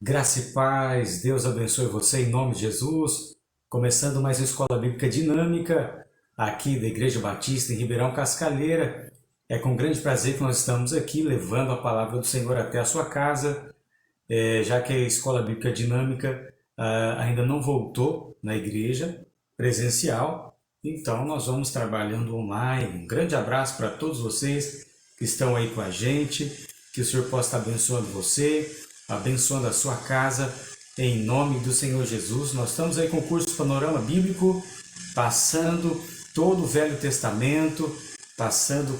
Graça e paz, Deus abençoe você em nome de Jesus. Começando mais uma Escola Bíblica Dinâmica, aqui da Igreja Batista em Ribeirão Cascalheira. É com grande prazer que nós estamos aqui levando a palavra do Senhor até a sua casa, já que a Escola Bíblica Dinâmica ainda não voltou na igreja presencial, então nós vamos trabalhando online. Um grande abraço para todos vocês que estão aí com a gente, que o Senhor possa estar abençoando você, abençoando a sua casa, em nome do Senhor Jesus. Nós estamos aí com o curso Panorama Bíblico, passando todo o Velho Testamento, passando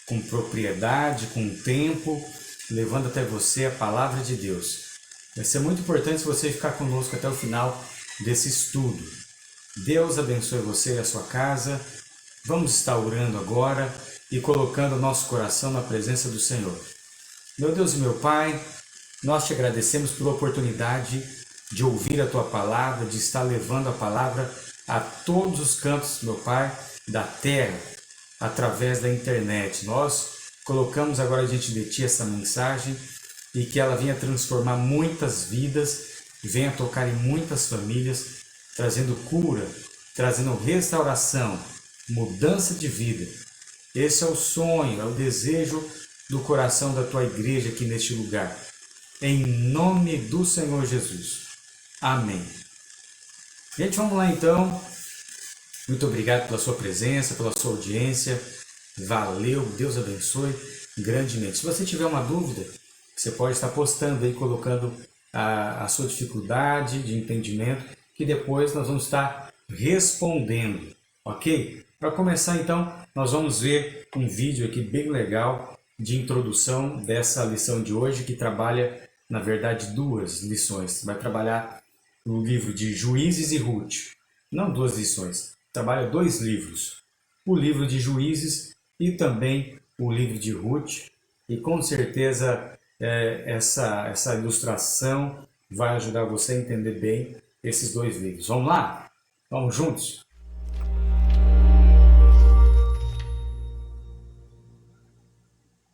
com propriedade, com tempo, levando até você a palavra de Deus. Vai ser muito importante você ficar conosco até o final desse estudo. Deus abençoe você e a sua casa. Vamos estar orando agora e colocando o nosso coração na presença do Senhor. Meu Deus e meu Pai, nós te agradecemos pela oportunidade de ouvir a Tua palavra, de estar levando a palavra a todos os cantos, meu Pai, da terra, através da internet. Nós colocamos agora diante de Ti essa mensagem e que ela venha transformar muitas vidas, venha tocar em muitas famílias, trazendo cura, trazendo restauração, mudança de vida. Esse é o sonho, é o desejo do coração da Tua igreja aqui neste lugar. Em nome do Senhor Jesus. Amém. Gente, vamos lá então. Muito obrigado pela sua presença, pela sua audiência. Valeu, Deus abençoe grandemente. Se você tiver uma dúvida, você pode estar postando aí, colocando a sua dificuldade de entendimento, que depois nós vamos estar respondendo, ok? Para começar então, nós vamos ver um vídeo aqui bem legal de introdução dessa lição de hoje, que trabalha, na verdade, duas lições. Vai trabalhar o livro de Juízes e Ruth. Não duas lições, trabalha dois livros. O livro de Juízes e também o livro de Ruth. E com certeza essa ilustração vai ajudar você a entender bem esses dois livros. Vamos lá? Vamos juntos?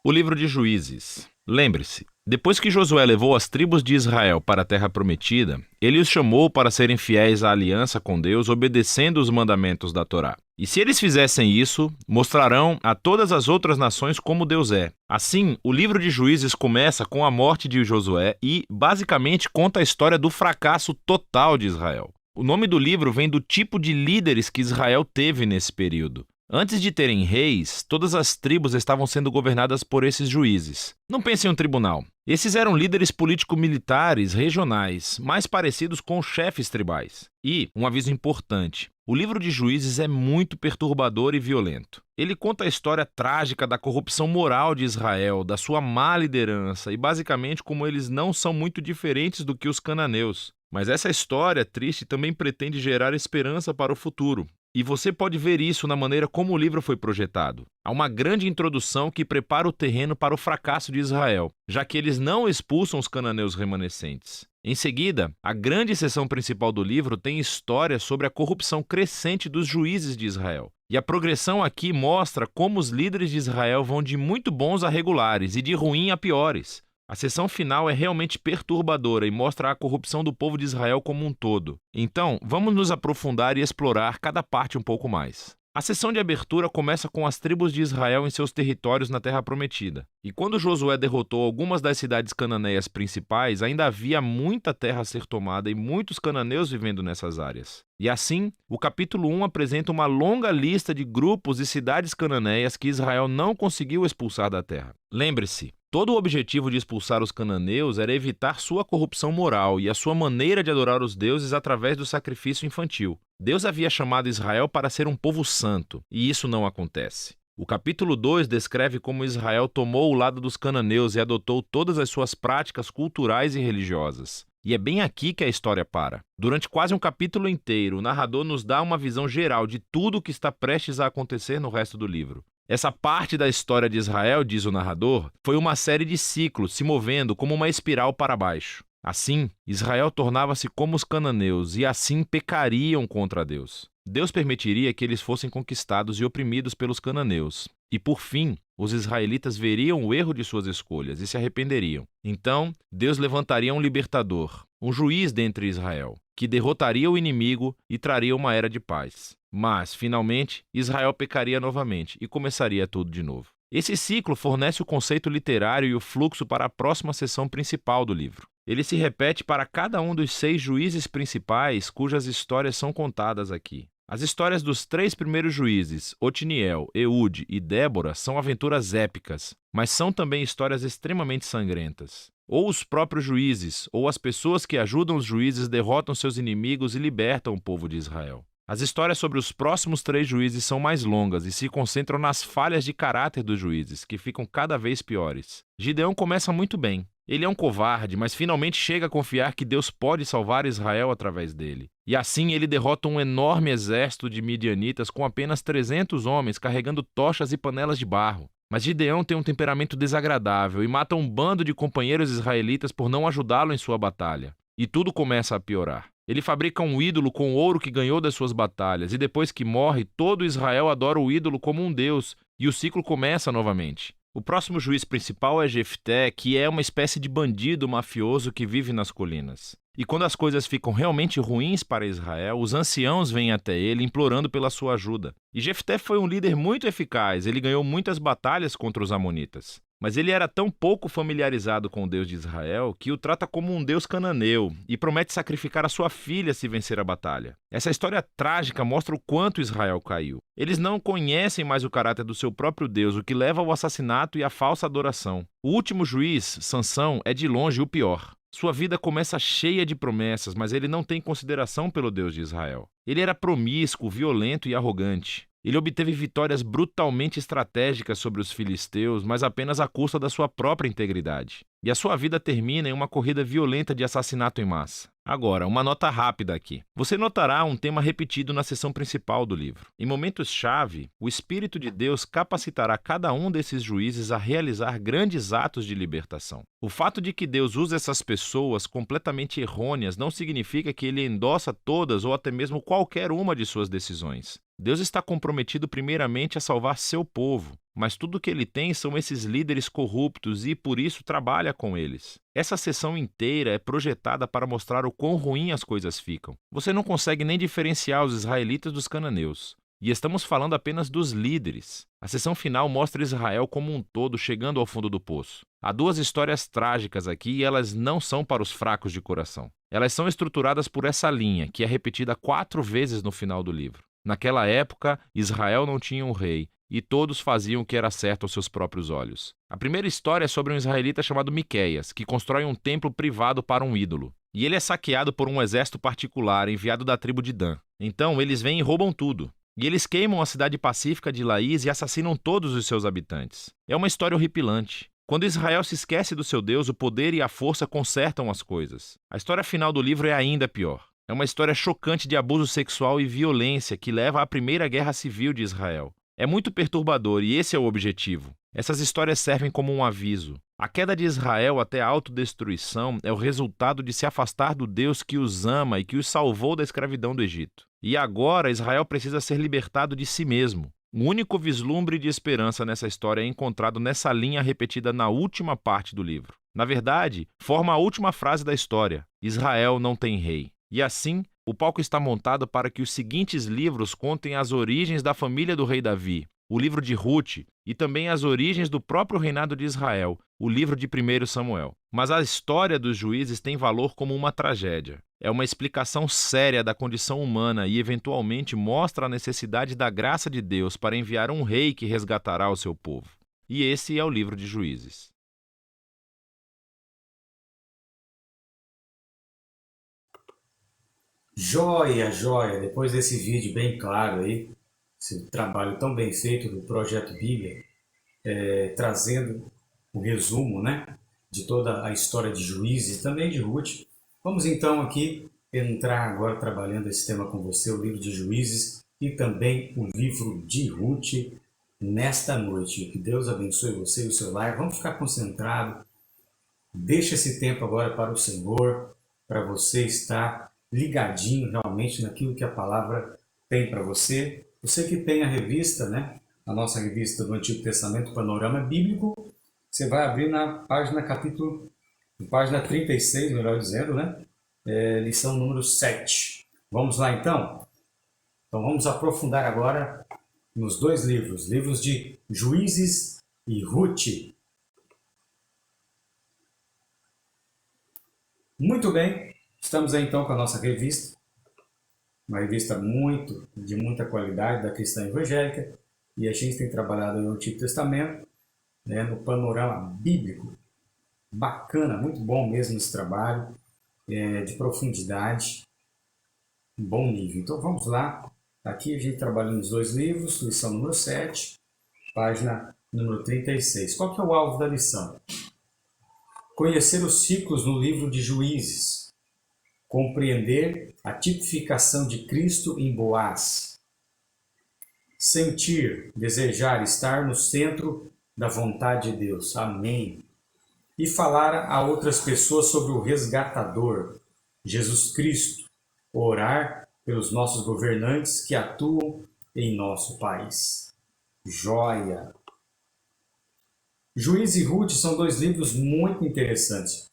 O livro de Juízes. Lembre-se, depois que Josué levou as tribos de Israel para a terra prometida, ele os chamou para serem fiéis à aliança com Deus, obedecendo os mandamentos da Torá. E se eles fizessem isso, mostrarão a todas as outras nações como Deus é. Assim, o livro de Juízes começa com a morte de Josué e, basicamente, conta a história do fracasso total de Israel. O nome do livro vem do tipo de líderes que Israel teve nesse período. Antes de terem reis, todas as tribos estavam sendo governadas por esses juízes. Não pense em um tribunal. Esses eram líderes político-militares regionais, mais parecidos com chefes tribais. E, um aviso importante, o livro de Juízes é muito perturbador e violento. Ele conta a história trágica da corrupção moral de Israel, da sua má liderança e basicamente como eles não são muito diferentes do que os cananeus. Mas essa história triste também pretende gerar esperança para o futuro. E você pode ver isso na maneira como o livro foi projetado. Há uma grande introdução que prepara o terreno para o fracasso de Israel, já que eles não expulsam os cananeus remanescentes. Em seguida, a grande seção principal do livro tem história sobre a corrupção crescente dos juízes de Israel. E a progressão aqui mostra como os líderes de Israel vão de muito bons a regulares e de ruim a piores. A seção final é realmente perturbadora e mostra a corrupção do povo de Israel como um todo. Então, vamos nos aprofundar e explorar cada parte um pouco mais. A sessão de abertura começa com as tribos de Israel em seus territórios na Terra Prometida. E quando Josué derrotou algumas das cidades cananeias principais, ainda havia muita terra a ser tomada e muitos cananeus vivendo nessas áreas. E assim, o capítulo 1 apresenta uma longa lista de grupos e cidades cananeias que Israel não conseguiu expulsar da terra. Lembre-se, todo o objetivo de expulsar os cananeus era evitar sua corrupção moral e a sua maneira de adorar os deuses através do sacrifício infantil. Deus havia chamado Israel para ser um povo santo, e isso não acontece. O capítulo 2 descreve como Israel tomou o lado dos cananeus e adotou todas as suas práticas culturais e religiosas. E é bem aqui que a história para. Durante quase um capítulo inteiro, o narrador nos dá uma visão geral de tudo o que está prestes a acontecer no resto do livro. Essa parte da história de Israel, diz o narrador, foi uma série de ciclos se movendo como uma espiral para baixo. Assim, Israel tornava-se como os cananeus e assim pecariam contra Deus. Deus permitiria que eles fossem conquistados e oprimidos pelos cananeus. E por fim, os israelitas veriam o erro de suas escolhas e se arrependeriam. Então, Deus levantaria um libertador, um juiz dentre Israel, que derrotaria o inimigo e traria uma era de paz. Mas, finalmente, Israel pecaria novamente e começaria tudo de novo. Esse ciclo fornece o conceito literário e o fluxo para a próxima seção principal do livro. Ele se repete para cada um dos 6 juízes principais cujas histórias são contadas aqui. As histórias dos 3 primeiros juízes, Otiniel, Eude e Débora, são aventuras épicas, mas são também histórias extremamente sangrentas. Ou os próprios juízes, ou as pessoas que ajudam os juízes derrotam seus inimigos e libertam o povo de Israel. As histórias sobre os próximos 3 juízes são mais longas e se concentram nas falhas de caráter dos juízes, que ficam cada vez piores. Gideão começa muito bem. Ele é um covarde, mas finalmente chega a confiar que Deus pode salvar Israel através dele. E assim ele derrota um enorme exército de midianitas com apenas 300 homens carregando tochas e panelas de barro. Mas Gideão tem um temperamento desagradável e mata um bando de companheiros israelitas por não ajudá-lo em sua batalha. E tudo começa a piorar. Ele fabrica um ídolo com o ouro que ganhou das suas batalhas, e depois que morre, todo Israel adora o ídolo como um deus, e o ciclo começa novamente. O próximo juiz principal é Jefté, que é uma espécie de bandido mafioso que vive nas colinas. E quando as coisas ficam realmente ruins para Israel, os anciãos vêm até ele implorando pela sua ajuda. E Jefté foi um líder muito eficaz, ele ganhou muitas batalhas contra os amonitas. Mas ele era tão pouco familiarizado com o Deus de Israel que o trata como um Deus cananeu e promete sacrificar a sua filha se vencer a batalha. Essa história trágica mostra o quanto Israel caiu. Eles não conhecem mais o caráter do seu próprio Deus, o que leva ao assassinato e à falsa adoração. O último juiz, Sansão, é de longe o pior. Sua vida começa cheia de promessas, mas ele não tem consideração pelo Deus de Israel. Ele era promíscuo, violento e arrogante. Ele obteve vitórias brutalmente estratégicas sobre os filisteus, mas apenas à custa da sua própria integridade. E a sua vida termina em uma corrida violenta de assassinato em massa. Agora, uma nota rápida aqui. Você notará um tema repetido na seção principal do livro. Em momentos-chave, o Espírito de Deus capacitará cada um desses juízes a realizar grandes atos de libertação. O fato de que Deus usa essas pessoas completamente errôneas não significa que ele endossa todas ou até mesmo qualquer uma de suas decisões. Deus está comprometido primeiramente a salvar seu povo, mas tudo o que ele tem são esses líderes corruptos e, por isso, trabalha com eles. Essa sessão inteira é projetada para mostrar o quão ruim as coisas ficam. Você não consegue nem diferenciar os israelitas dos cananeus. E estamos falando apenas dos líderes. A sessão final mostra Israel como um todo chegando ao fundo do poço. Há 2 histórias trágicas aqui e elas não são para os fracos de coração. Elas são estruturadas por essa linha, que é repetida 4 vezes no final do livro. Naquela época, Israel não tinha um rei, e todos faziam o que era certo aos seus próprios olhos. A primeira história é sobre um israelita chamado Miqueias, que constrói um templo privado para um ídolo. E ele é saqueado por um exército particular enviado da tribo de Dan. Então eles vêm e roubam tudo. E eles queimam a cidade pacífica de Laís e assassinam todos os seus habitantes. É uma história horripilante. Quando Israel se esquece do seu Deus, o poder e a força consertam as coisas. A história final do livro é ainda pior. É uma história chocante de abuso sexual e violência que leva à primeira guerra civil de Israel. É muito perturbador e esse é o objetivo. Essas histórias servem como um aviso. A queda de Israel até a autodestruição é o resultado de se afastar do Deus que os ama e que os salvou da escravidão do Egito. E agora Israel precisa ser libertado de si mesmo. O único vislumbre de esperança nessa história é encontrado nessa linha repetida na última parte do livro. Na verdade, forma a última frase da história: Israel não tem rei. E assim, o palco está montado para que os seguintes livros contem as origens da família do rei Davi, o livro de Ruth, e também as origens do próprio reinado de Israel, o livro de 1 Samuel. Mas a história dos juízes tem valor como uma tragédia. É uma explicação séria da condição humana e, eventualmente, mostra a necessidade da graça de Deus para enviar um rei que resgatará o seu povo. E esse é o livro de Juízes. Joia, joia! Depois desse vídeo bem claro aí, esse trabalho tão bem feito do Projeto Bíblia, trazendo o resumo, né, de toda a história de Juízes e também de Ruth. Vamos então aqui entrar agora trabalhando esse tema com você, o livro de Juízes e também o livro de Ruth nesta noite. Que Deus abençoe você e o seu lar. Vamos ficar concentrados. Deixa esse tempo agora para o Senhor, para você estar ligadinho realmente naquilo que a palavra tem para você. Você que tem a revista, né, a nossa revista do Antigo Testamento, Panorama Bíblico, você vai abrir na página 36, melhor dizendo, né? Lição número 7. Vamos lá então? Então vamos aprofundar agora nos dois livros de Juízes e Ruth. Muito bem, estamos aí então com a nossa revista, uma revista de muita qualidade da cristã evangélica, e a gente tem trabalhado no Antigo Testamento, né, no panorama bíblico. Bacana, muito bom mesmo esse trabalho, de profundidade, um bom nível. Então vamos lá, aqui a gente trabalha nos dois livros, lição número 7, página número 36. Qual que é o alvo da lição? Conhecer os ciclos no livro de Juízes, compreender a tipificação de Cristo em Boaz, sentir, desejar estar no centro da vontade de Deus. Amém. E falar a outras pessoas sobre o resgatador, Jesus Cristo, orar pelos nossos governantes que atuam em nosso país. Joia! Juízes e Ruth são dois livros muito interessantes.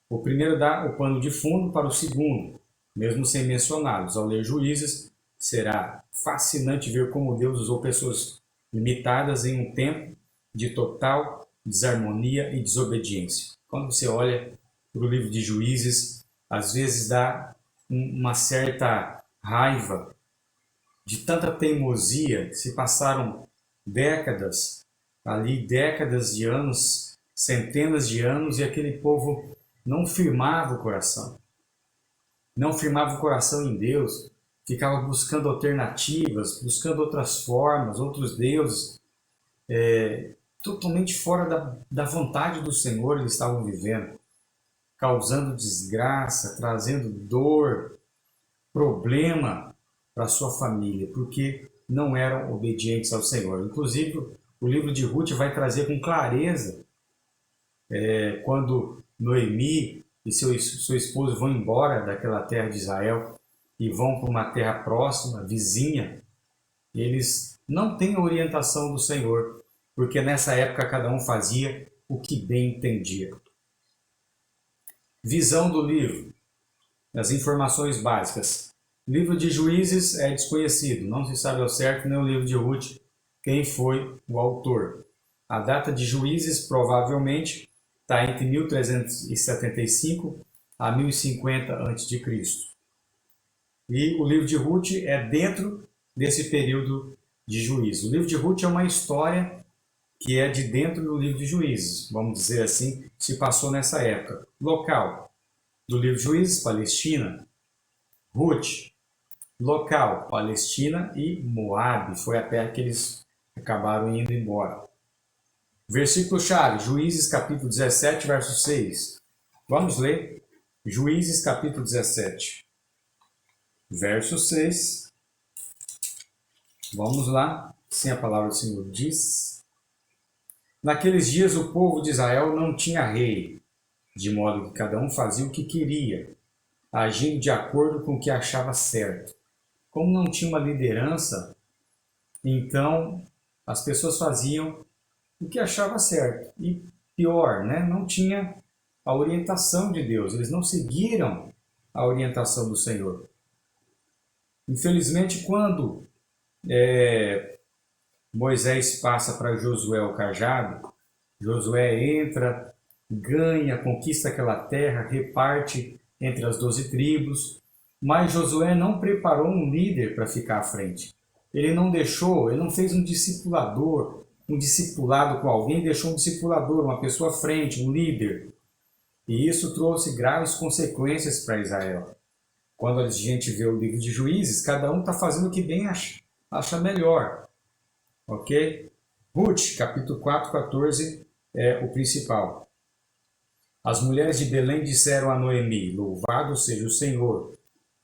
O primeiro dá o pano de fundo para o segundo, mesmo sem mencioná-los. Ao ler Juízes, será fascinante ver como Deus usou pessoas limitadas em um tempo de total desarmonia e desobediência. Quando você olha para o livro de Juízes, às vezes dá uma certa raiva de tanta teimosia, que se passaram décadas de anos, centenas de anos, e aquele povo não firmava o coração. Não firmava o coração em Deus, ficava buscando alternativas, buscando outras formas, outros deuses, totalmente fora da vontade do Senhor eles estavam vivendo, causando desgraça, trazendo dor, problema para a sua família, porque não eram obedientes ao Senhor. Inclusive, o livro de Ruth vai trazer com clareza quando Noemi e seu esposo vão embora daquela terra de Israel e vão para uma terra próxima, vizinha, eles não têm a orientação do Senhor, porque nessa época cada um fazia o que bem entendia. Visão do livro, as informações básicas. O livro de Juízes é desconhecido, não se sabe ao certo, nem o livro de Ruth quem foi o autor. A data de Juízes provavelmente está entre 1375 a 1050 a.C. E o livro de Ruth é dentro desse período de Juízes. O livro de Ruth é uma história que é de dentro do livro de Juízes, vamos dizer assim, se passou nessa época. Local do livro de Juízes, Palestina. Ruth, local, Palestina e Moabe, foi a terra que eles acabaram indo embora. Versículo-chave, Juízes capítulo 17, verso 6. Vamos ler Juízes capítulo 17, verso 6. Vamos lá, assim a palavra do Senhor diz. Naqueles dias o povo de Israel não tinha rei, de modo que cada um fazia o que queria, agindo de acordo com o que achava certo. Como não tinha uma liderança, então as pessoas faziam o que achava certo. E pior, né? Não tinha a orientação de Deus. Eles não seguiram a orientação do Senhor. Infelizmente, quando Moisés passa para Josué o cajado, Josué entra, ganha, conquista aquela terra, reparte entre as 12 tribos, mas Josué não preparou um líder para ficar à frente. Ele não fez um discipulador, um discipulado com alguém, deixou um discipulador, uma pessoa à frente, um líder. E isso trouxe graves consequências para Israel. Quando a gente vê o livro de Juízes, cada um está fazendo o que bem acha melhor. Ok? Ruth, capítulo 4, 14, é o principal. As mulheres de Belém disseram a Noemi: louvado seja o Senhor,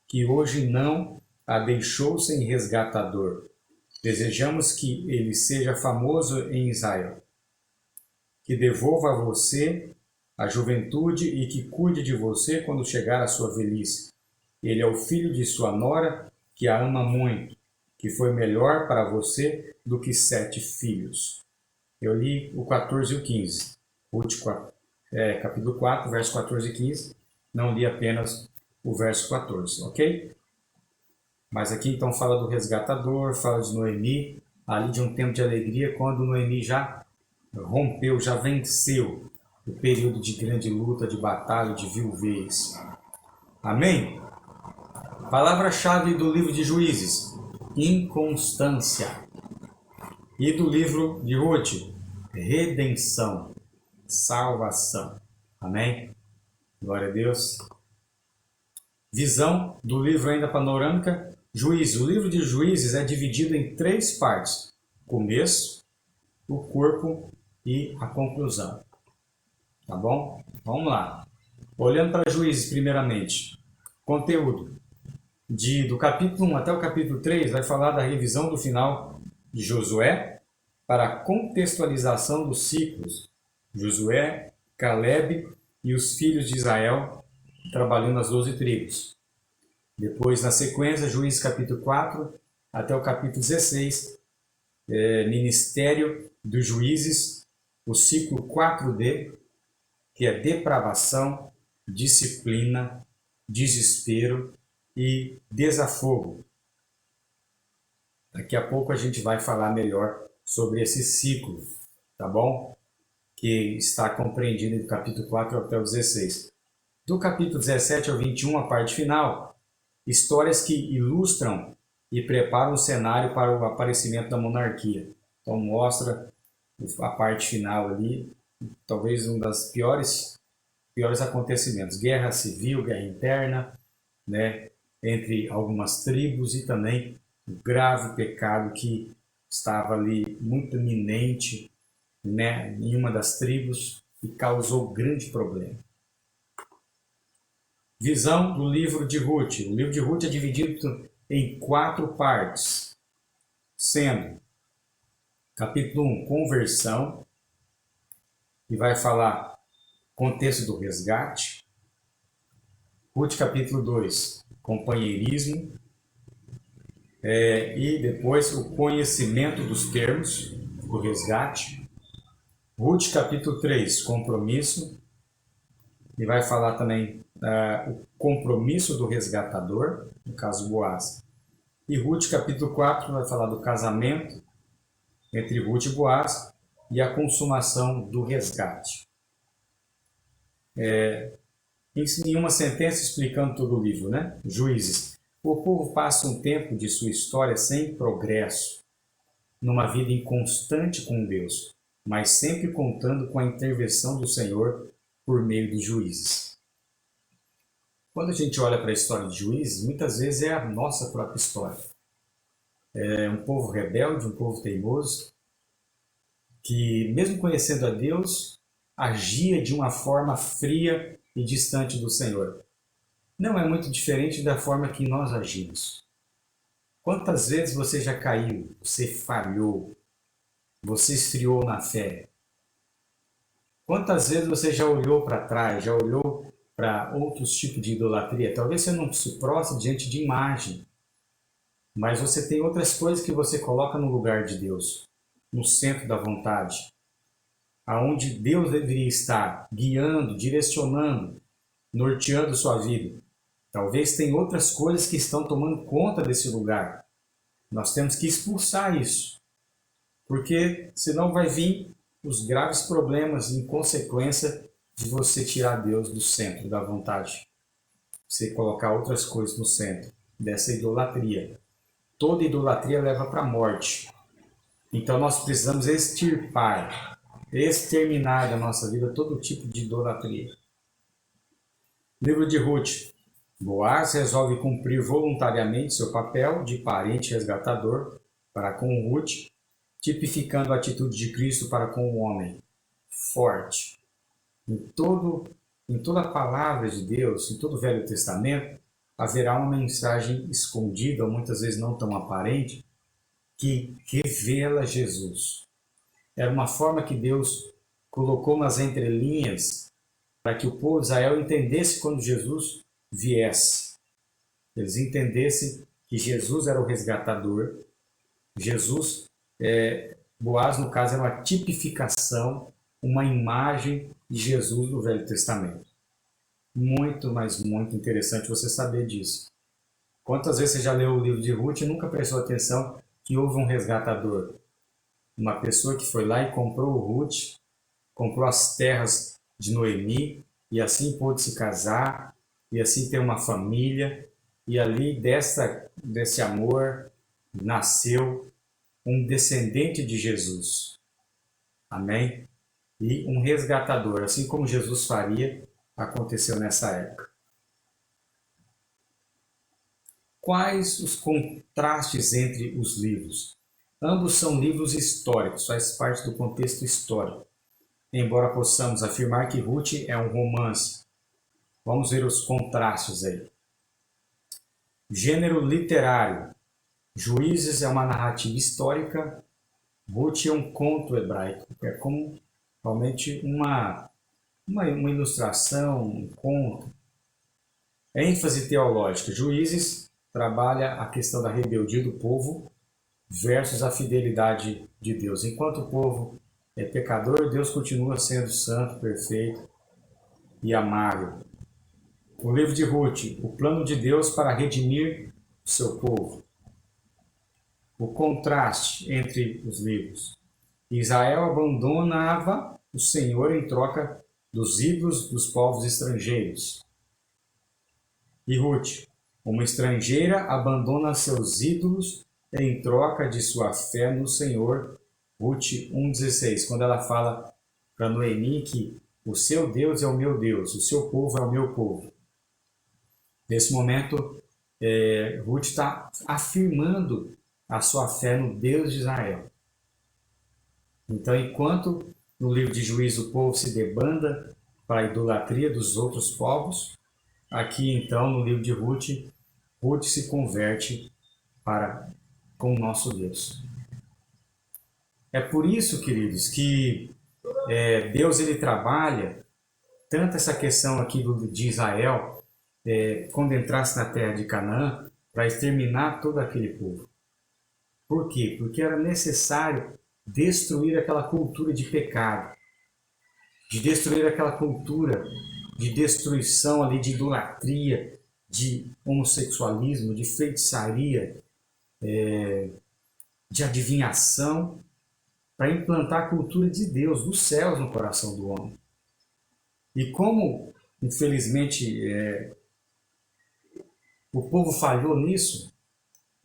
que hoje não a deixou sem resgatador. Desejamos que ele seja famoso em Israel, que devolva a você a juventude e que cuide de você quando chegar a sua velhice. Ele é o filho de sua nora, que a ama muito. que foi melhor para você do que 7 filhos. Eu li o 14 e o 15. Ruth, capítulo 4, verso 14 e 15. Não li apenas o verso 14, ok? Mas aqui então fala do resgatador, fala de Noemi, ali de um tempo de alegria, quando Noemi já rompeu, já venceu o período de grande luta, de batalha, de viuvez. Amém? Palavra-chave do livro de Juízes: inconstância. E do livro de Ruth: redenção, salvação. Amém? Glória a Deus. Visão do livro ainda panorâmica: Juízes. O livro de Juízes é dividido em 3 partes: começo, o corpo e a conclusão. Tá bom? Vamos lá. Olhando para Juízes primeiramente, conteúdo. Do capítulo 1 até o capítulo 3 vai falar da revisão do final de Josué para a contextualização dos ciclos. Josué, Caleb e os filhos de Israel trabalhando nas 12 tribos. Depois, na sequência, Juízes capítulo 4 até o capítulo 16, ministério dos juízes, o ciclo 4D, que é depravação, disciplina, desespero e desafogo. Daqui a pouco a gente vai falar melhor sobre esse ciclo, tá bom? Que está compreendido do capítulo 4 até o 16. Do capítulo 17 ao 21, a parte final, histórias que ilustram e preparam o cenário para o aparecimento da monarquia. Então mostra a parte final ali, talvez um dos piores acontecimentos. Guerra civil, guerra interna, né, entre algumas tribos, e também o grave pecado que estava ali muito iminente, né, em uma das tribos e causou grande problema. Visão do livro de Ruth. O livro de Ruth é dividido em 4 partes, sendo capítulo 1, conversão, que vai falar contexto do resgate. Ruth capítulo 2, companheirismo, e depois o conhecimento dos termos do resgate. Ruth capítulo 3, compromisso, e vai falar também o compromisso do resgatador, no caso Boaz. E Ruth capítulo 4 vai falar do casamento entre Ruth e Boaz e a consumação do resgate. Em uma sentença explicando todo o livro, né? Juízes. O povo passa um tempo de sua história sem progresso, numa vida inconstante com Deus, mas sempre contando com a intervenção do Senhor por meio dos juízes. Quando a gente olha para a história de Juízes, muitas vezes é a nossa própria história. É um povo rebelde, um povo teimoso, que mesmo conhecendo a Deus, agia de uma forma fria e distante do Senhor. Não é muito diferente da forma que nós agimos. Quantas vezes você já caiu, você falhou, você esfriou na fé? Quantas vezes você já olhou para trás, já olhou para outros tipos de idolatria? Talvez você não se prostre diante de imagem, mas você tem outras coisas que você coloca no lugar de Deus, no centro da vontade, aonde Deus deveria estar guiando, direcionando, norteando sua vida. Talvez tem outras coisas que estão tomando conta desse lugar. Nós temos que expulsar isso, porque senão vai vir os graves problemas em consequência de você tirar Deus do centro da vontade. Você colocar outras coisas no centro dessa idolatria. Toda idolatria leva para a morte. Então nós precisamos extirpar, exterminar da nossa vida todo tipo de idolatria. Livro de Ruth. Boaz resolve cumprir voluntariamente seu papel de parente resgatador para com Ruth, tipificando a atitude de Cristo para com o homem forte. Em toda a palavra de Deus, em todo o Velho Testamento, haverá uma mensagem escondida, ou muitas vezes não tão aparente, que revela Jesus. Era uma forma que Deus colocou nas entrelinhas para que o povo de Israel entendesse quando Jesus viesse. Eles entendessem que Jesus era o resgatador Jesus, Boaz, no caso, é uma tipificação, uma imagem de Jesus do Velho Testamento. Muito, mas muito interessante você saber disso. Quantas vezes você já leu o livro de Ruth e nunca prestou atenção que houve um resgatador? Uma pessoa que foi lá e comprou o Ruth, comprou as terras de Noemi, e assim pôde se casar, e assim ter uma família, e ali desse amor nasceu um descendente de Jesus. Amém? E um resgatador, assim como Jesus faria, aconteceu nessa época. Quais os contrastes entre os livros? Ambos são livros históricos, faz parte do contexto histórico. Embora possamos afirmar que Ruth é um romance, vamos ver os contrastes aí. Gênero literário. Juízes é uma narrativa histórica, Ruth é um conto hebraico, é como realmente uma ilustração, um conto. ênfase teológica. Juízes trabalha a questão da rebeldia do povo versus a fidelidade de Deus. Enquanto o povo é pecador, Deus continua sendo santo, perfeito e amável. O livro de Ruth, o plano de Deus para redimir o seu povo. O contraste entre os livros. Israel abandonava o Senhor em troca dos ídolos dos povos estrangeiros. E Ruth, uma estrangeira, abandona seus ídolos em troca de sua fé no Senhor. Ruth 1,16, quando ela fala para Noemi que o seu Deus é o meu Deus, o seu povo é o meu povo. Nesse momento, Ruth está afirmando a sua fé no Deus de Israel. Então, enquanto no livro de Juízo o povo se debanda para a idolatria dos outros povos, aqui então no livro de Ruth, Ruth se converte com o nosso Deus. É por isso, queridos, que Deus ele trabalha tanto essa questão aqui de Israel, quando entrasse na terra de Canaã, para exterminar todo aquele povo. Por quê? Porque era necessário destruir aquela cultura de pecado, de destruir aquela cultura de destruição ali, de idolatria, de homossexualismo, de feitiçaria, de adivinhação, para implantar a cultura de Deus, dos céus no coração do homem. E como, infelizmente, o povo falhou nisso,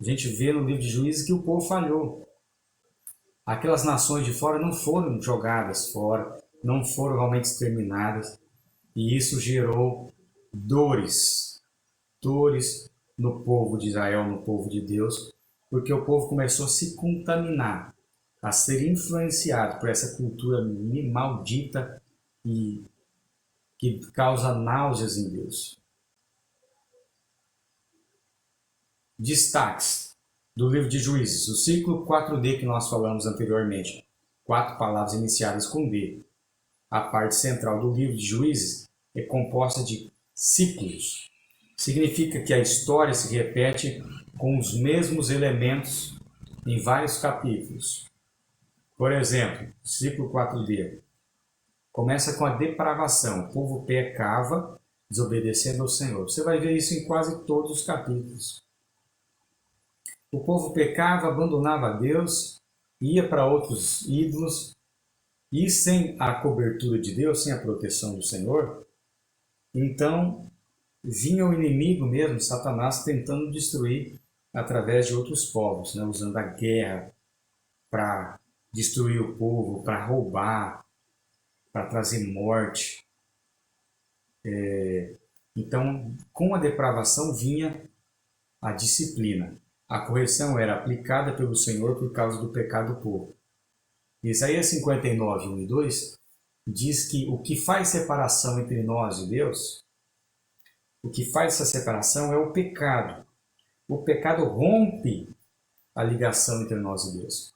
a gente vê no livro de Juízes que o povo falhou. Aquelas nações de fora não foram jogadas fora, não foram realmente exterminadas, e isso gerou dores no povo de Israel, no povo de Deus, porque o povo começou a se contaminar, a ser influenciado por essa cultura maldita e que causa náuseas em Deus. Destaques do livro de Juízes, o ciclo 4D que nós falamos anteriormente, 4 palavras iniciadas com D. A parte central do livro de Juízes é composta de ciclos. Significa que a história se repete com os mesmos elementos em vários capítulos. Por exemplo, ciclo 4D começa com a depravação. O povo pecava, desobedecendo ao Senhor. Você vai ver isso em quase todos os capítulos. O povo pecava, abandonava a Deus, ia para outros ídolos, e sem a cobertura de Deus, sem a proteção do Senhor, então vinha o inimigo mesmo, Satanás, tentando destruir através de outros povos, né? Usando a guerra para destruir o povo, para roubar, para trazer morte. Então, com a depravação vinha a disciplina. A correção era aplicada pelo Senhor por causa do pecado do povo. Isaías 59, 1 e 2 diz que o que faz separação entre nós e Deus, o que faz essa separação é o pecado. O pecado rompe a ligação entre nós e Deus.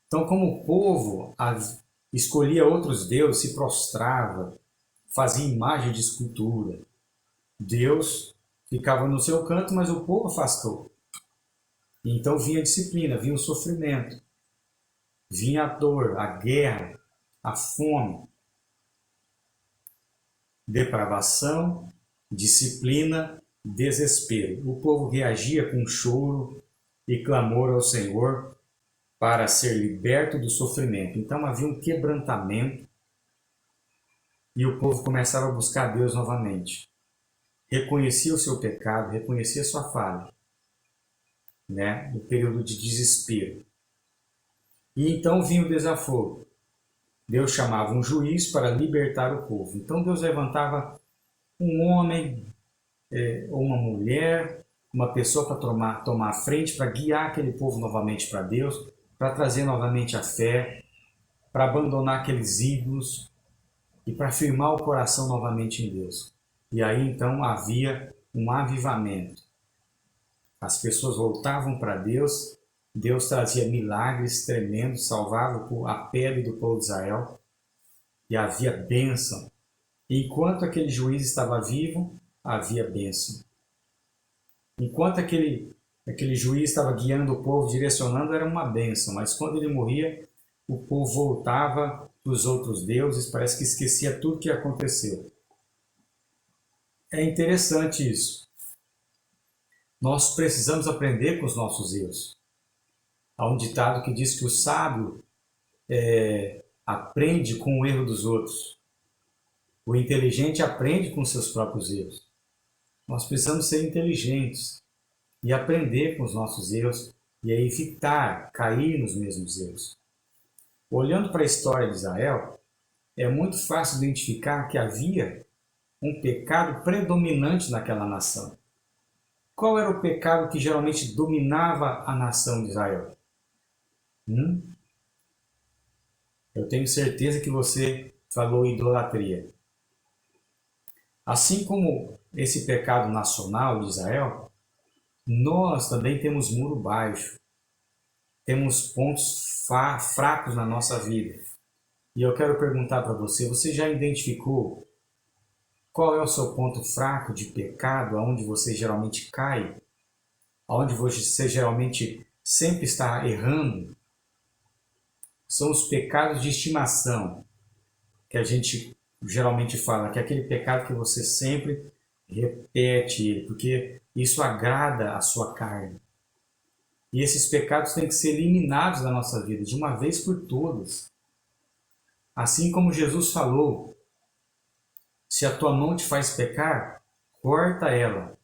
Então, como o povo escolhia outros deuses, se prostrava, fazia imagem de escultura, Deus ficava no seu canto, mas o povo afastou. E então vinha a disciplina, vinha o sofrimento, vinha a dor, a guerra, a fome, depravação, disciplina, desespero. O povo reagia com choro e clamor ao Senhor para ser liberto do sofrimento. Então havia um quebrantamento e o povo começava a buscar Deus novamente. Reconhecia o seu pecado, reconhecia a sua falha, né? No período de desespero. E então vinha o desafogo. Deus chamava um juiz para libertar o povo. Então Deus levantava um homem ou uma mulher, uma pessoa para tomar a frente, para guiar aquele povo novamente para Deus, para trazer novamente a fé, para abandonar aqueles ídolos e para firmar o coração novamente em Deus. E aí então havia um avivamento. As pessoas voltavam para Deus, Deus trazia milagres tremendos, salvava a pele do povo de Israel e havia bênção. Enquanto aquele juiz estava vivo, havia bênção. Enquanto aquele juiz estava guiando o povo, direcionando, era uma bênção. Mas quando ele morria, o povo voltava para os outros deuses, parece que esquecia tudo que aconteceu. É interessante isso. Nós precisamos aprender com os nossos erros. Há um ditado que diz que o sábio aprende com o erro dos outros. O inteligente aprende com seus próprios erros. Nós precisamos ser inteligentes e aprender com os nossos erros e aí evitar cair nos mesmos erros. Olhando para a história de Israel, é muito fácil identificar que havia um pecado predominante naquela nação. Qual era o pecado que geralmente dominava a nação de Israel? Eu tenho certeza que você falou idolatria. Assim como esse pecado nacional de Israel, nós também temos muro baixo. Temos pontos fracos na nossa vida. E eu quero perguntar para você, você já identificou qual é o seu ponto fraco de pecado, aonde você geralmente cai? Aonde você geralmente sempre está errando? São os pecados de estimação, que a gente geralmente fala, que é aquele pecado que você sempre repete, porque isso agrada a sua carne. E esses pecados têm que ser eliminados da nossa vida, de uma vez por todas. Assim como Jesus falou, se a tua mão te faz pecar, corta ela,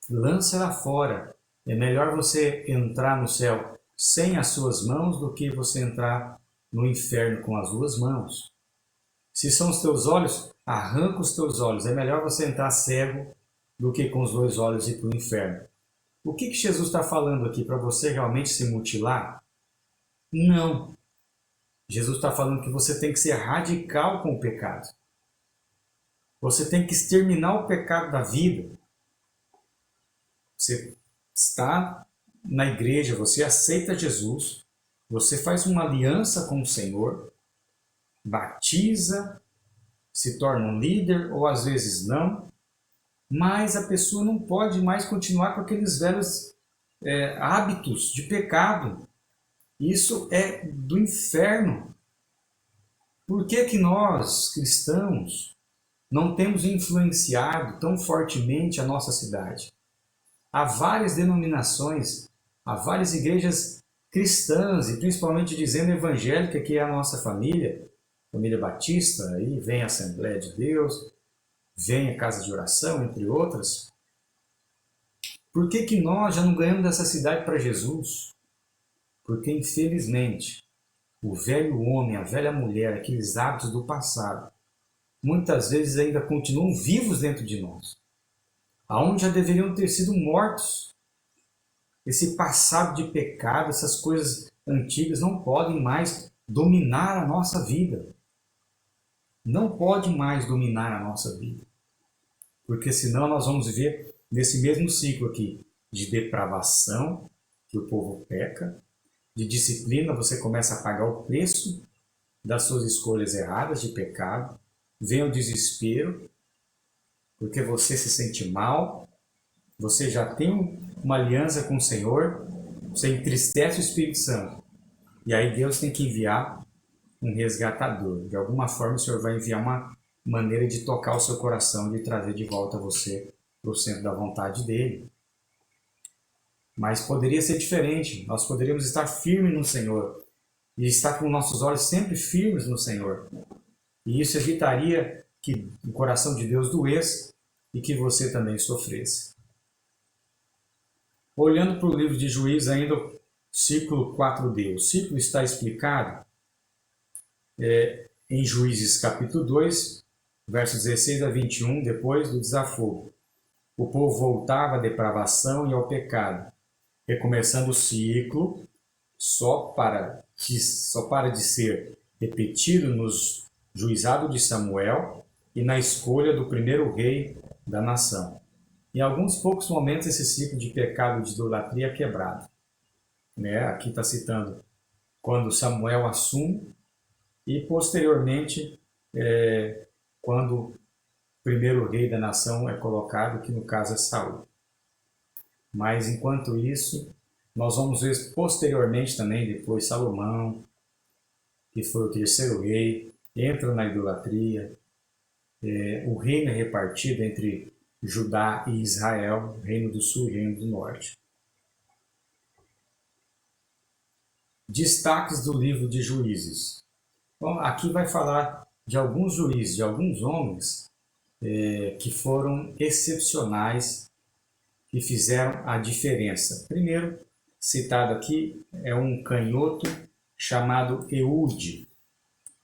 lança ela fora. É melhor você entrar no céu sem as suas mãos do que você entrar no inferno com as duas mãos. Se são os teus olhos, arranca os teus olhos. É melhor você entrar cego do que com os dois olhos ir para o inferno. O que Jesus está falando aqui? Para você realmente se mutilar? Não. Jesus está falando que você tem que ser radical com o pecado. Você tem que exterminar o pecado da vida. Você está na igreja, você aceita Jesus, você faz uma aliança com o Senhor, batiza, se torna um líder ou às vezes não, mas a pessoa não pode mais continuar com aqueles velhos hábitos de pecado. Isso é do inferno. Por que que nós, cristãos, não temos influenciado tão fortemente a nossa cidade? Há várias denominações, há várias igrejas cristãs e principalmente dizendo evangélica, que é a nossa família batista, aí vem a Assembleia de Deus, vem a Casa de Oração, entre outras. Por que que nós já não ganhamos dessa cidade para Jesus? Porque, infelizmente, o velho homem, a velha mulher, aqueles hábitos do passado, muitas vezes ainda continuam vivos dentro de nós, aonde já deveriam ter sido mortos. Esse passado de pecado, essas coisas antigas não podem mais dominar a nossa vida. Não pode mais dominar a nossa vida. Porque senão nós vamos viver nesse mesmo ciclo aqui de depravação, que o povo peca, de disciplina, você começa a pagar o preço das suas escolhas erradas de pecado, vem o desespero, porque você se sente mal, você já tem uma aliança com o Senhor, Você entristece o Espírito Santo. E aí Deus tem que enviar um resgatador. De alguma forma o Senhor vai enviar uma maneira de tocar o seu coração, de trazer de volta você para o centro da vontade dele. Mas poderia ser diferente. Nós poderíamos estar firmes no Senhor e estar com nossos olhos sempre firmes no Senhor. E isso evitaria que o coração de Deus doesse e que você também sofresse. Olhando para o livro de Juízes, ainda o ciclo 4D. O ciclo está explicado em Juízes capítulo 2, versos 16 a 21, depois do desafogo. O povo voltava à depravação e ao pecado, recomeçando o ciclo só para de ser repetido nos juizados de Samuel e na escolha do primeiro rei da nação. Em alguns poucos momentos esse ciclo de pecado e de idolatria é quebrado. Aqui está citando quando Samuel assume e posteriormente quando o primeiro rei da nação é colocado, que no caso é Saul. Mas enquanto isso, nós vamos ver posteriormente também, depois Salomão, que foi o terceiro rei, entra na idolatria. O reino é repartido entre Judá e Israel, reino do sul e reino do norte. Destaques do livro de Juízes. Bom, aqui vai falar de alguns juízes, de alguns homens que foram excepcionais, que fizeram a diferença. Primeiro, citado aqui, é um canhoto chamado Eude.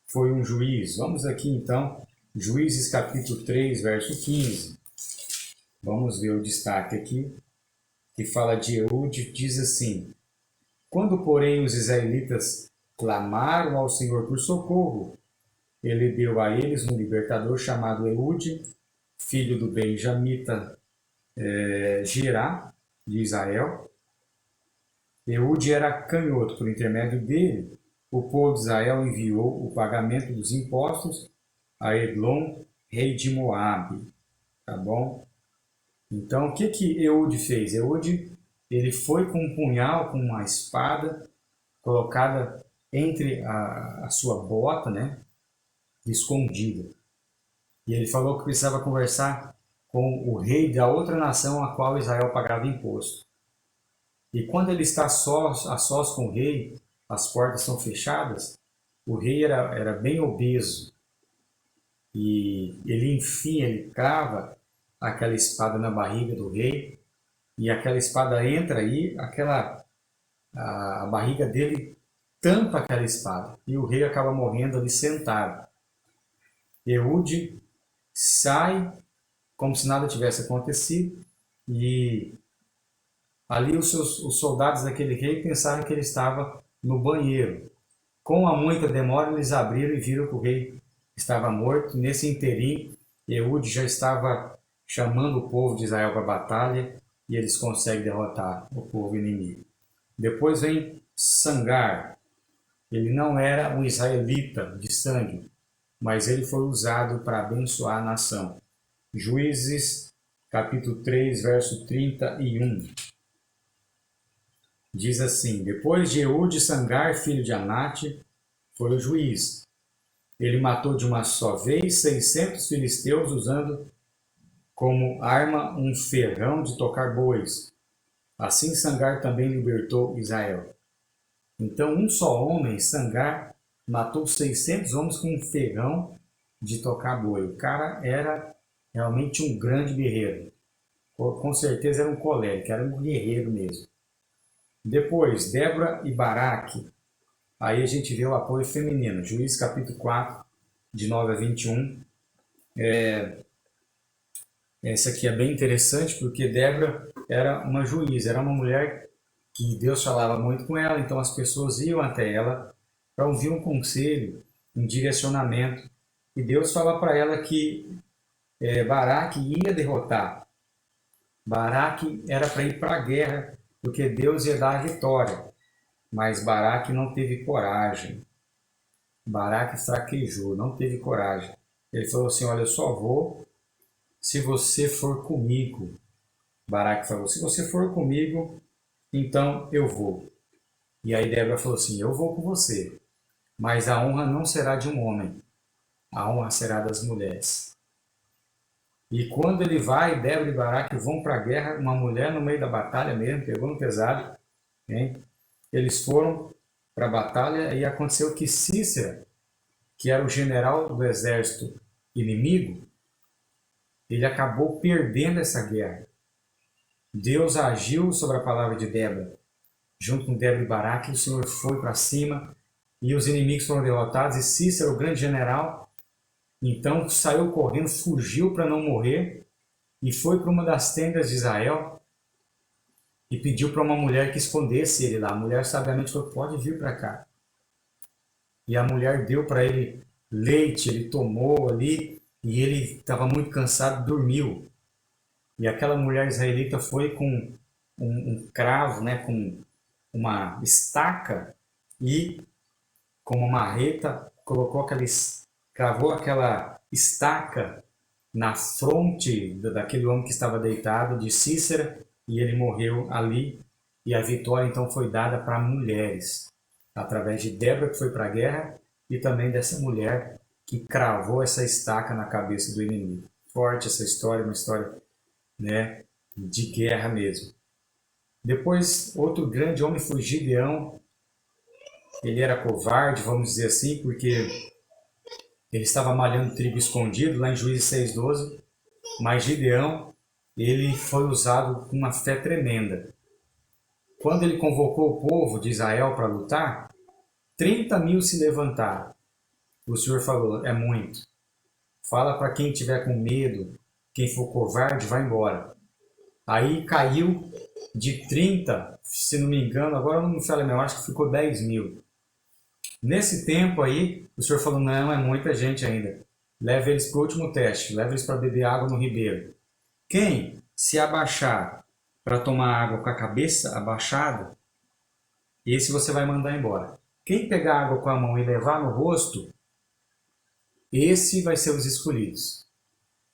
Foi um juiz. Vamos aqui então, Juízes capítulo 3, verso 15. Vamos ver o destaque aqui, que fala de Eude, diz assim: quando, porém, os israelitas clamaram ao Senhor por socorro, ele deu a eles um libertador chamado Eude, filho do benjamita Gerá, de Israel. Eude era canhoto. Por intermédio dele, o povo de Israel enviou o pagamento dos impostos a Eglon, rei de Moabe. Tá bom? Então, o que Eude fez? Eude, ele foi com um punhal, com uma espada colocada entre a sua bota, escondida. E ele falou que precisava conversar com o rei da outra nação a qual Israel pagava imposto. E quando ele está a sós com o rei, as portas são fechadas, o rei era bem obeso. E ele crava aquela espada na barriga do rei, e aquela espada entra aí, a barriga dele tampa aquela espada, e o rei acaba morrendo ali sentado. Eude sai como se nada tivesse acontecido, e ali os soldados daquele rei pensaram que ele estava no banheiro. Com a muita demora, eles abriram e viram que o rei estava morto. Nesse interim, Eude já estava chamando o povo de Israel para a batalha, e eles conseguem derrotar o povo inimigo. Depois vem Sangar. Ele não era um israelita de sangue, mas ele foi usado para abençoar a nação. Juízes, capítulo 3, verso 31. Diz assim: depois de Eude, Sangar, filho de Anate, foi o juiz. Ele matou de uma só vez 600 filisteus, usando como arma um ferrão de tocar bois. Assim Sangar também libertou Israel. Então um só homem, Sangar, matou 600 homens com um ferrão de tocar boi. O cara era realmente um grande guerreiro. Com certeza era um colérico, era um guerreiro mesmo. Depois, Débora e Baraque. Aí a gente vê o apoio feminino. Juízes capítulo 4, de 9 a 21. Essa aqui é bem interessante porque Débora era uma juíza, era uma mulher que Deus falava muito com ela, então as pessoas iam até ela para ouvir um conselho, um direcionamento. E Deus fala para ela que Baraque ia derrotar. Baraque era para ir para a guerra, porque Deus ia dar a vitória. Mas Baraque não teve coragem. Baraque fraquejou, não teve coragem. Ele falou assim: olha, eu só vou se você for comigo. Baraque falou: se você for comigo, então eu vou. E aí Débora falou assim, eu vou com você, mas a honra não será de um homem, a honra será das mulheres. E quando ele vai, Débora e Baraque vão para a guerra, uma mulher no meio da batalha mesmo, pegou no pesado, hein? Eles foram para a batalha e aconteceu que Cícera, que era o general do exército inimigo, ele acabou perdendo essa guerra. Deus agiu sobre a palavra de Débora. Junto com Débora e Baraque, o Senhor foi para cima e os inimigos foram derrotados. E Cícera, o grande general, então saiu correndo, fugiu para não morrer e foi para uma das tendas de Israel e pediu para uma mulher que escondesse ele lá. A mulher sabiamente falou, pode vir para cá. E a mulher deu para ele leite, ele tomou ali e ele estava muito cansado, dormiu. E aquela mulher israelita foi com um cravo, né, com uma estaca e com uma marreta, cravou aquela estaca na fronte daquele homem que estava deitado, de Cícera, e ele morreu ali. E a vitória então foi dada para mulheres, através de Débora, que foi para a guerra, e também dessa mulher que cravou essa estaca na cabeça do inimigo. Forte essa história, uma história, né, de guerra mesmo. Depois, outro grande homem foi Gideão. Ele era covarde, vamos dizer assim, porque ele estava malhando trigo escondido, lá em Juízes 6,12. Mas Gideão, ele foi usado com uma fé tremenda. Quando ele convocou o povo de Israel para lutar, 30.000 se levantaram. O Senhor falou, é muito. Fala para quem tiver com medo, quem for covarde, vai embora. Aí caiu de 30, se não me engano, agora não me falo a memória, acho que ficou 10.000. Nesse tempo aí, o Senhor falou, não, é muita gente ainda. Leve eles para o último teste, leve eles para beber água no ribeiro. Quem se abaixar para tomar água com a cabeça abaixada, esse você vai mandar embora. Quem pegar água com a mão e levar no rosto, esse vai ser os escolhidos.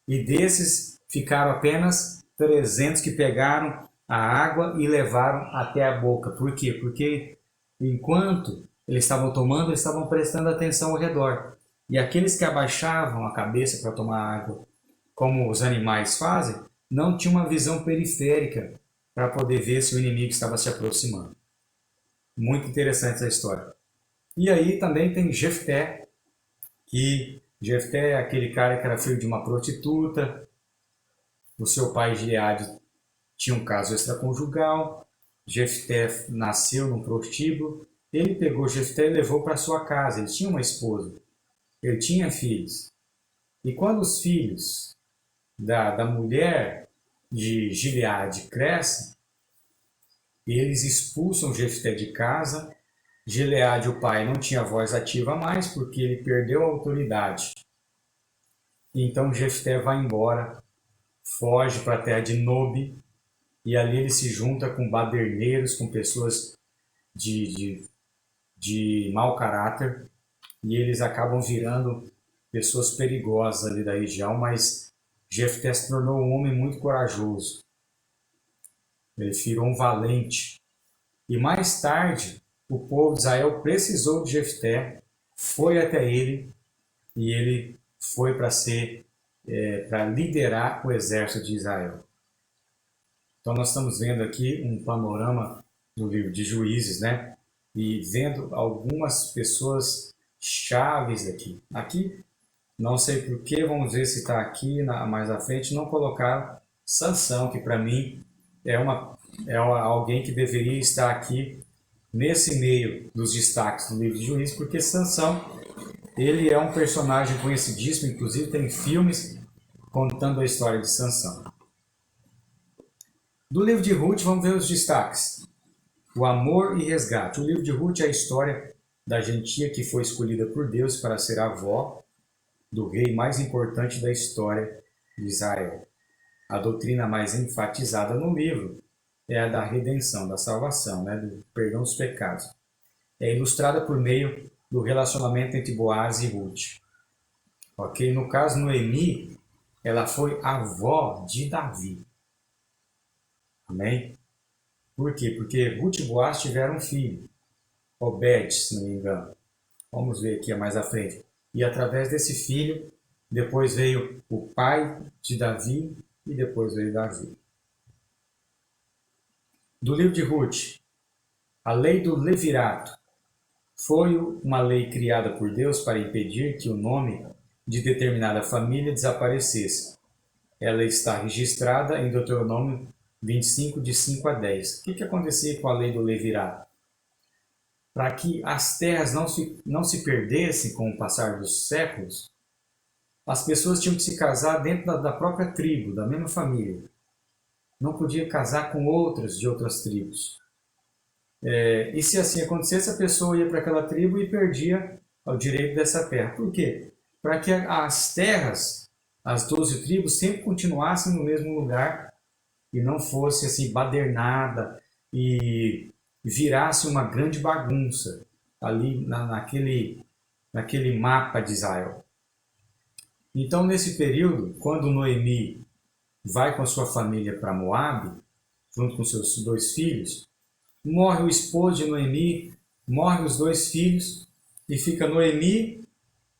E desses ficaram apenas 300 que pegaram a água e levaram até a boca. Por quê? Porque enquanto eles estavam tomando, eles estavam prestando atenção ao redor. E aqueles que abaixavam a cabeça para tomar água, como os animais fazem, não tinham uma visão periférica para poder ver se o inimigo estava se aproximando. Muito interessante essa história. E aí também tem Jefté, que Jefté é aquele cara que era filho de uma prostituta. O seu pai Gileade tinha um caso extraconjugal. Jefté nasceu num prostíbulo. Ele pegou Jefté e levou para sua casa. Ele tinha uma esposa. Ele tinha filhos. E quando os filhos da mulher de Gileade crescem, eles expulsam Jefté de casa. Gileade, o pai, não tinha voz ativa mais porque ele perdeu a autoridade. Então Jefté vai embora, foge para a terra de Nobe, e ali ele se junta com baderneiros, com pessoas de mau caráter, e eles acabam virando pessoas perigosas ali da região, mas Jefté se tornou um homem muito corajoso. Ele virou um valente. E mais tarde, o povo de Israel precisou de Jefté, foi até ele, e ele foi para liderar o exército de Israel. Então nós estamos vendo aqui um panorama do livro de Juízes, né? E vendo algumas pessoas chaves aqui. Aqui, não sei porquê, vamos ver se está aqui mais à frente, não colocaram Sansão, que para mim é alguém que deveria estar aqui nesse meio dos destaques do livro de Juízes, porque Sansão, ele é um personagem conhecidíssimo, inclusive tem filmes contando a história de Sansão. Do livro de Ruth, vamos ver os destaques. O amor e resgate. O livro de Ruth é a história da gentia que foi escolhida por Deus para ser a avó do rei mais importante da história de Israel. A doutrina mais enfatizada no livro é a da redenção, da salvação, né, do perdão dos pecados. É ilustrada por meio do relacionamento entre Boaz e Ruth. Ok? No caso, Noemi, ela foi avó de Davi. Amém? Por quê? Porque Ruth e Boaz tiveram um filho, Obed, se não me engano. Vamos ver aqui mais à frente. E através desse filho, depois veio o pai de Davi e depois veio Davi. Do livro de Ruth, a lei do levirato foi uma lei criada por Deus para impedir que o nome de determinada família desaparecesse. Ela está registrada em Deuteronômio 25, de 5 a 10. O que acontecia com a lei do levirato? Para que as terras não se perdessem com o passar dos séculos, as pessoas tinham que se casar dentro da própria tribo, da mesma família. Não podia casar com outras de outras tribos. E se assim acontecesse, a pessoa ia para aquela tribo e perdia o direito dessa terra. Por quê? Para que as terras, as 12 tribos, sempre continuassem no mesmo lugar e não fosse assim badernada e virasse uma grande bagunça ali naquele mapa de Israel. Então, nesse período, quando Noemi vai com a sua família para Moabe, junto com seus 2 filhos, morre o esposo de Noemi, morre os 2 filhos, e fica Noemi,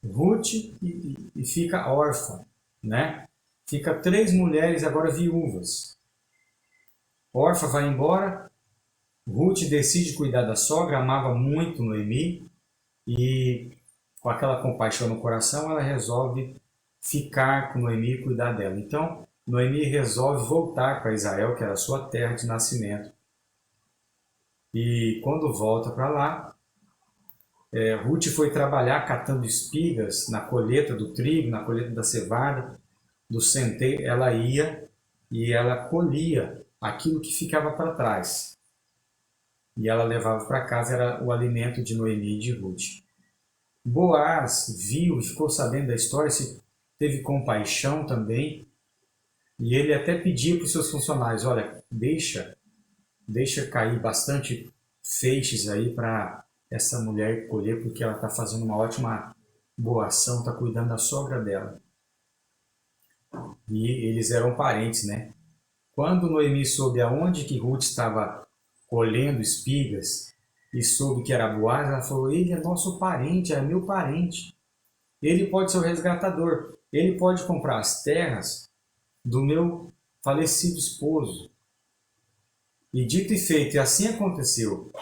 Ruth e fica órfã, né? Fica 3 mulheres agora viúvas. Órfã vai embora, Ruth decide cuidar da sogra, amava muito Noemi, e com aquela compaixão no coração, ela resolve ficar com Noemi e cuidar dela. Então, Noemi resolve voltar para Israel, que era a sua terra de nascimento. E quando volta para lá, Ruth foi trabalhar catando espigas na colheita do trigo, na colheita da cevada, do centeio. Ela ia e ela colhia aquilo que ficava para trás. E ela levava para casa, era o alimento de Noemi e de Ruth. Boaz viu e ficou sabendo da história, teve compaixão também, e ele até pedia para os seus funcionários: olha, deixa cair bastante feixes aí para essa mulher colher, porque ela está fazendo uma ótima boa ação, está cuidando da sogra dela. E eles eram parentes, né? Quando Noemi soube aonde que Ruth estava colhendo espigas e soube que era Boaz, ela falou: ele é nosso parente, é meu parente. Ele pode ser o resgatador. Ele pode comprar as terras do meu falecido esposo. E dito e feito, e assim aconteceu.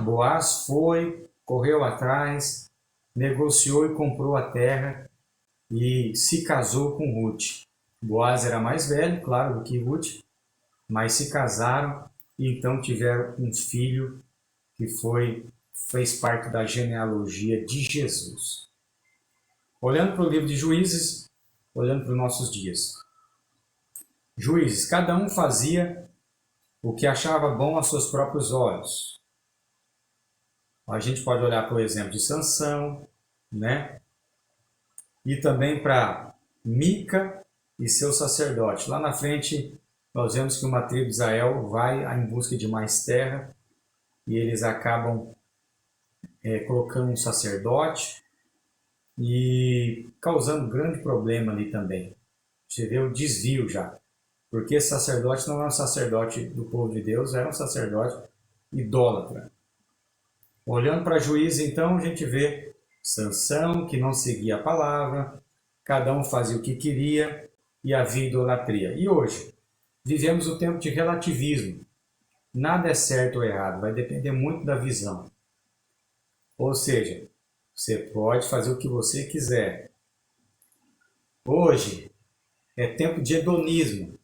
Boaz foi, correu atrás, negociou e comprou a terra e se casou com Ruth. Boaz era mais velho, claro, do que Ruth, mas se casaram e então tiveram um filho que fez parte da genealogia de Jesus. Olhando para o livro de Juízes, olhando para os nossos dias. Juízes, cada um fazia o que achava bom aos seus próprios olhos. A gente pode olhar para o exemplo de Sansão, né? E também para Mica e seu sacerdote. Lá na frente, nós vemos que uma tribo de Israel vai em busca de mais terra e eles acabam colocando um sacerdote e causando grande problema ali também. Você vê o desvio já. Porque esse sacerdote não era um sacerdote do povo de Deus, era um sacerdote idólatra. Olhando para Juízes, então, a gente vê Sansão, que não seguia a palavra, cada um fazia o que queria e havia idolatria. E hoje, vivemos o tempo de relativismo. Nada é certo ou errado, vai depender muito da visão. Ou seja, você pode fazer o que você quiser. Hoje é tempo de hedonismo.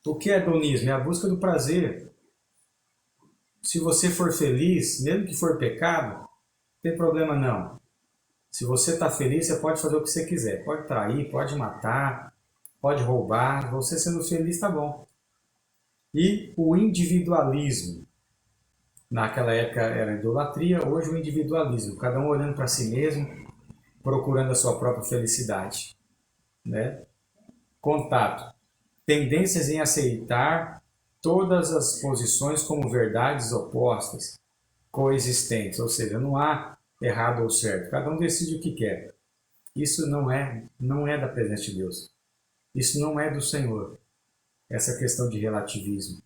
O que é hedonismo? É a busca do prazer. Se você for feliz, mesmo que for pecado, não tem problema não. Se você está feliz, você pode fazer o que você quiser. Pode trair, pode matar, pode roubar. Você sendo feliz está bom. E o individualismo. Naquela época era idolatria, hoje o individualismo. Cada um olhando para si mesmo, procurando a sua própria felicidade. Né? Contato. Tendências em aceitar todas as posições como verdades opostas, coexistentes, ou seja, não há errado ou certo, cada um decide o que quer. Isso não é da presença de Deus. Isso não é do Senhor, essa questão de relativismo.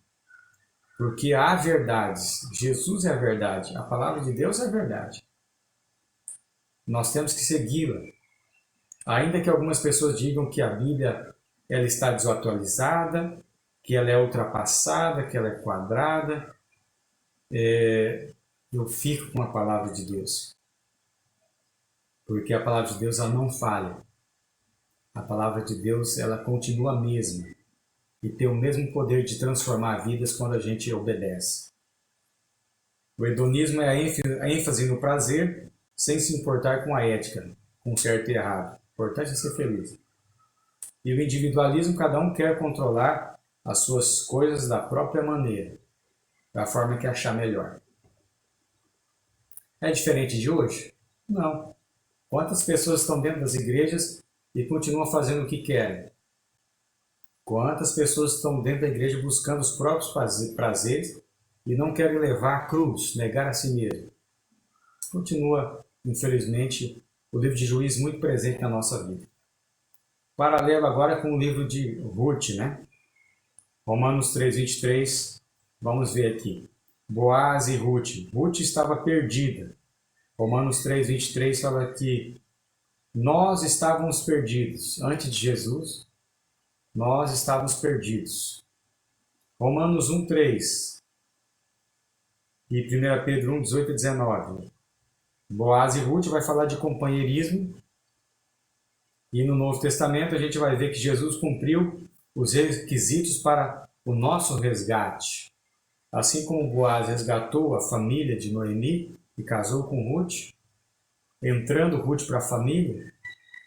Porque há verdades. Jesus é a verdade. A palavra de Deus é a verdade. Nós temos que segui-la. Ainda que algumas pessoas digam que a Bíblia ela está desatualizada, que ela é ultrapassada, que ela é quadrada, eu fico com a palavra de Deus. Porque a palavra de Deus ela não falha. A palavra de Deus ela continua a mesma e tem o mesmo poder de transformar vidas quando a gente obedece. O hedonismo é a ênfase no prazer sem se importar com a ética, com o certo e errado. O importante é ser feliz. E o individualismo, cada um quer controlar as suas coisas da própria maneira, da forma que achar melhor. É diferente de hoje? Não. Quantas pessoas estão dentro das igrejas e continuam fazendo o que querem? Quantas pessoas estão dentro da igreja buscando os próprios prazeres e não querem levar a cruz, negar a si mesmo? Continua, infelizmente, o livro de Juízes muito presente na nossa vida. Paralelo agora com o livro de Ruth, né? Romanos 3:23, vamos ver aqui. Boaz e Ruth. Ruth estava perdida. Romanos 3:23 fala que nós estávamos perdidos. Antes de Jesus, nós estávamos perdidos. Romanos 1:3 e 1 Pedro 1:18-19. Boaz e Ruth vai falar de companheirismo. E no Novo Testamento a gente vai ver que Jesus cumpriu os requisitos para o nosso resgate. Assim como Boaz resgatou a família de Noemi e casou com Ruth, entrando Ruth para a família,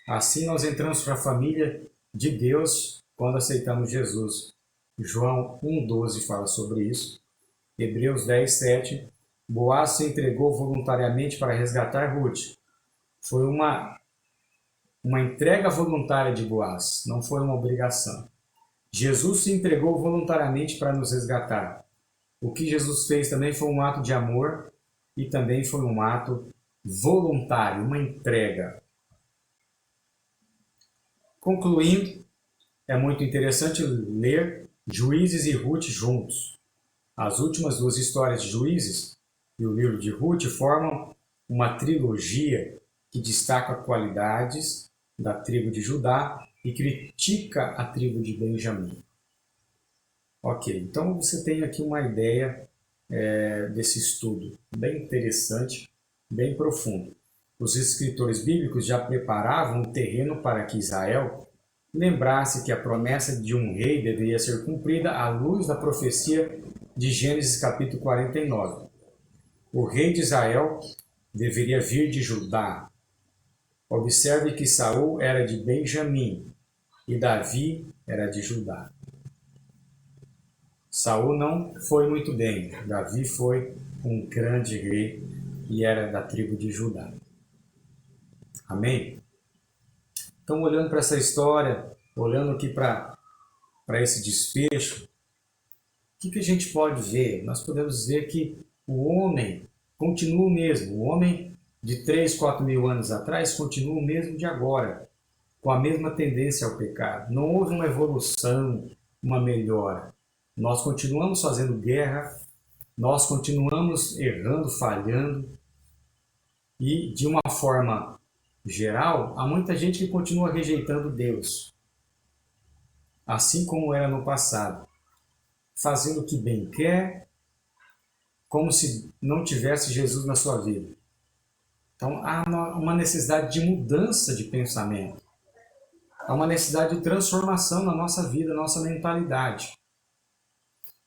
assim nós entramos para a família de Deus quando aceitamos Jesus. João 1:12 fala sobre isso. Hebreus 10:7. Boaz se entregou voluntariamente para resgatar Ruth. Foi uma entrega voluntária de Boaz, não foi uma obrigação. Jesus se entregou voluntariamente para nos resgatar. O que Jesus fez também foi um ato de amor e também foi um ato voluntário, uma entrega. Concluindo, é muito interessante ler Juízes e Ruth juntos. As últimas duas histórias de Juízes e o livro de Ruth formam uma trilogia que destaca qualidades da tribo de Judá e critica a tribo de Benjamim. Ok, então você tem aqui uma ideia desse estudo bem interessante, bem profundo. Os escritores bíblicos já preparavam o terreno para que Israel lembrasse que a promessa de um rei deveria ser cumprida à luz da profecia de Gênesis capítulo 49. O rei de Israel deveria vir de Judá. Observe que Saul era de Benjamim e Davi era de Judá. Saul não foi muito bem. Davi foi um grande rei e era da tribo de Judá. Amém? Então, olhando para essa história, olhando aqui para esse desfecho, o que a gente pode ver? Nós podemos ver que o homem continua o mesmo. O homem de 3, 4 mil anos atrás continua o mesmo de agora, com a mesma tendência ao pecado. Não houve uma evolução, uma melhora. Nós continuamos fazendo guerra, nós continuamos errando, falhando, e de uma forma geral, há muita gente que continua rejeitando Deus, assim como era no passado, fazendo o que bem quer, como se não tivesse Jesus na sua vida. Então há uma necessidade de mudança de pensamento, há uma necessidade de transformação na nossa vida, na nossa mentalidade.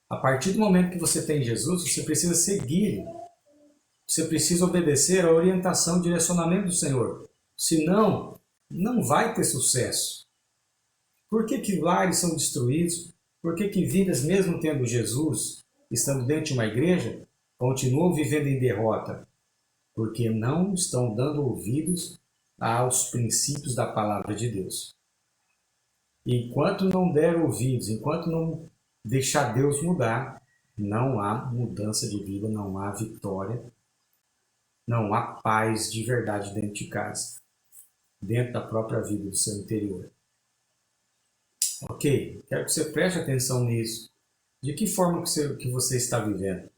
A partir do momento que você tem Jesus, você precisa seguir, você precisa obedecer à orientação, ao direcionamento do Senhor. Senão, não vai ter sucesso. Por que lares são destruídos? Por que vidas, mesmo tendo Jesus, estando dentro de uma igreja, continuam vivendo em derrota? Porque não estão dando ouvidos aos princípios da palavra de Deus. Enquanto não der ouvidos, enquanto não deixar Deus mudar, não há mudança de vida, não há vitória, não há paz de verdade dentro de casa, dentro da própria vida do seu interior. Ok? Quero que você preste atenção nisso. De que forma que você está vivendo?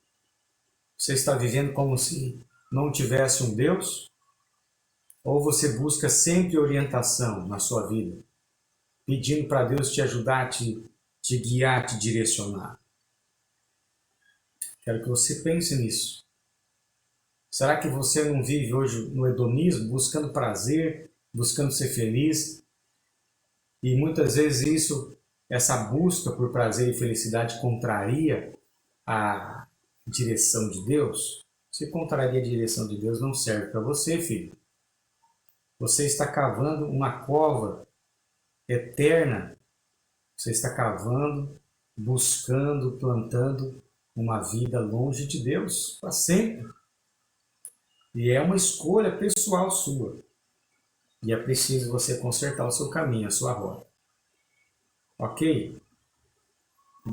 Você está vivendo como se não tivesse um Deus? Ou você busca sempre orientação na sua vida, pedindo para Deus te ajudar, te guiar, te direcionar? Quero que você pense nisso. Será que você não vive hoje no hedonismo, buscando prazer, buscando ser feliz? E muitas vezes essa busca por prazer e felicidade contraria a direção de Deus? Se contraria a direção de Deus, não serve para você, filho. Você está cavando uma cova eterna. Você está cavando, buscando, plantando uma vida longe de Deus para sempre. E é uma escolha pessoal sua. E é preciso você consertar o seu caminho, a sua rota. Ok?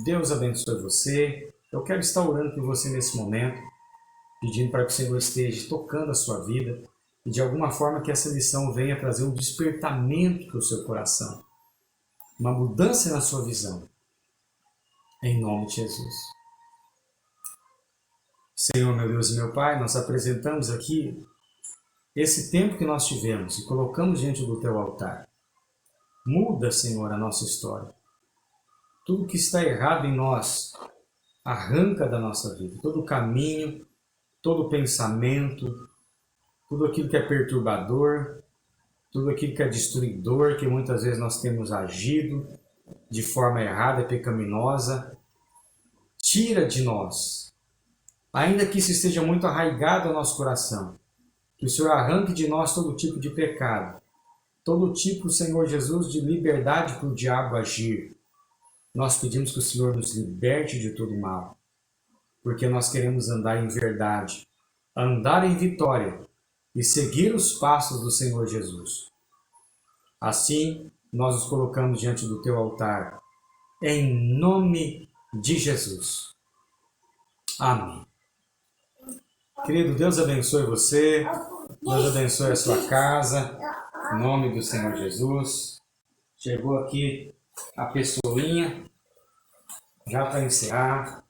Deus abençoe você. Eu quero estar orando por você nesse momento, pedindo para que o Senhor esteja tocando a sua vida e de alguma forma que essa lição venha trazer um despertamento para o seu coração, uma mudança na sua visão. Em nome de Jesus. Senhor, meu Deus e meu Pai, nós apresentamos aqui esse tempo que nós tivemos e colocamos diante do Teu altar. Muda, Senhor, a nossa história. Tudo que está errado em nós, arranca da nossa vida. Todo caminho, todo pensamento, tudo aquilo que é perturbador, tudo aquilo que é destruidor, que muitas vezes nós temos agido de forma errada, pecaminosa, tira de nós. Ainda que isso esteja muito arraigado ao nosso coração, que o Senhor arranque de nós todo tipo de pecado, todo tipo, Senhor Jesus, de liberdade para o diabo agir. Nós pedimos que o Senhor nos liberte de todo mal, porque nós queremos andar em verdade, andar em vitória e seguir os passos do Senhor Jesus. Assim, nós nos colocamos diante do Teu altar, em nome de Jesus. Amém. Querido, Deus abençoe você, Deus abençoe a sua casa, em nome do Senhor Jesus. Chegou aqui a pessoinha, já para encerrar.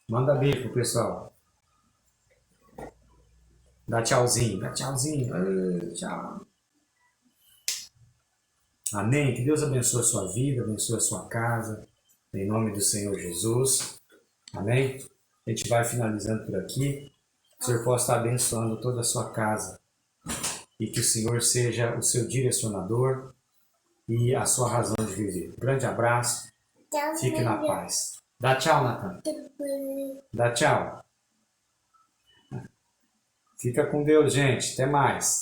Manda bico, pessoal. Dá tchauzinho, dá tchauzinho. Tchau. Amém? Que Deus abençoe a sua vida, abençoe a sua casa, em nome do Senhor Jesus. Amém? A gente vai finalizando por aqui. Que o Senhor possa estar abençoando toda a sua casa e que o Senhor seja o seu direcionador e a sua razão de viver. Um grande abraço. Fique na paz. Dá tchau, Natan. Dá tchau. Fica com Deus, gente. Até mais.